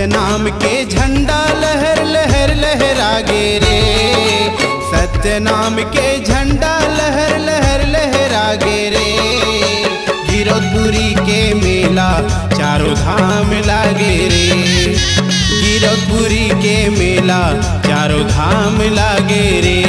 सत्य नाम के झंडा लहर लहर लहरागे रे। सत्य नाम के झंडा लहर लहर लहरागे रे। गिरौदपुरी के मेला चारों धाम लागे रे। गिरौदपुरी के मेला चारों धाम लागे रे।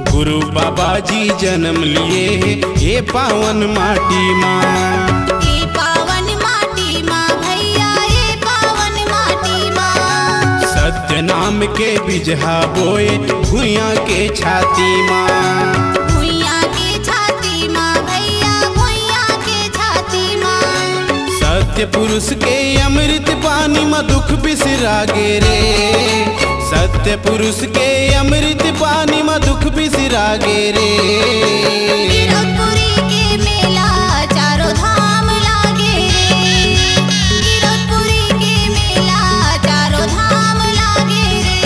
गुरु बाबा जी जन्म लिए ये पावन माटी माँ। ये पावन माटी माँ भैया, ये पावन माटी माँ। सत्य नाम के बिजहा बोए भुइयां के छाती माँ। भुइयां के छाती माँ भैया, भुइयां के छाती माँ। सत्य पुरुष के अमृत पानी में दुख बिसरागे रे। सत्य पुरुष के अमृत पानी में दुख बिसरागे रे। गिरौदपुरी के मेला चारों धाम लागे रे। गिरौदपुरी के मेला चारों धाम लागे रे।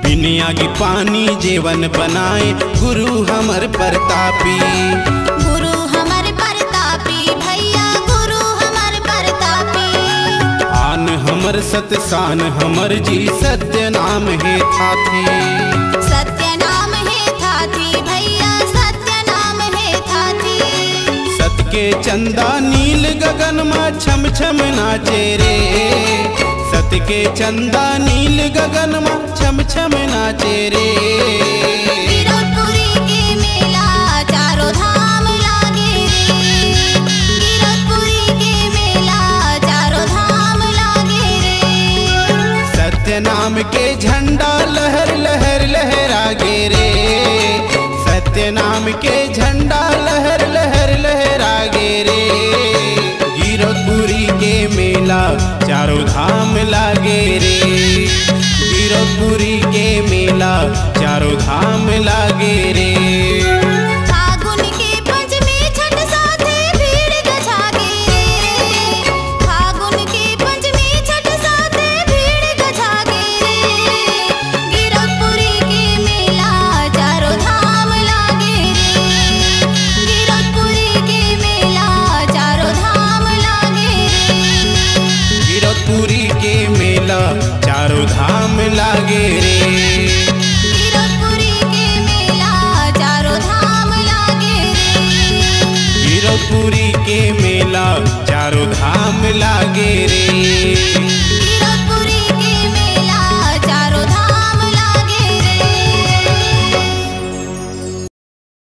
बिनिया की पानी जीवन बनाए गुरु हमर प्रतापी। गुरु हमर प्रतापी भैया, गुरु हमर प्रतापी। आन हमर सतसान हमर जी सत्य नाम है थाथी। सत्य नाम है थाथी भैया, सत्य नाम है थाथी। सत के चंदा नील गगन में छम छम नाचे रे। सत के चंदा नील गगन में छम छम नाचे रे। गिरौदपुरी के मेला चारों धाम लागे रे। गिरौदपुरी के मेला चारों धाम लागे रे। सत्य नाम के झंडा लहर लहर लहरागे रे। सत्य नाम के झंडा लहर लहर लहरागे रे। गिरौदपुरी के मेला चारों धाम लागे रे। गिरौदपुरी के मेला चारों धाम लागे रे। फागुन के पंचमी छठ साथे भीड़ गजागे रे। फागुन के पंचमी छठ साथे भीड़ गजागे रे। गिरौदपुरी के मेला चारों धाम लागे रे। गिरौदपुरी के मेला चारों धाम लागे रे। गिरौदपुरी के मेला चारों धाम लागे रे। गिरौदपुरी के मेला चारों धाम लागे रे। गिरौदपुरी के मेला चारों धाम लागे रे।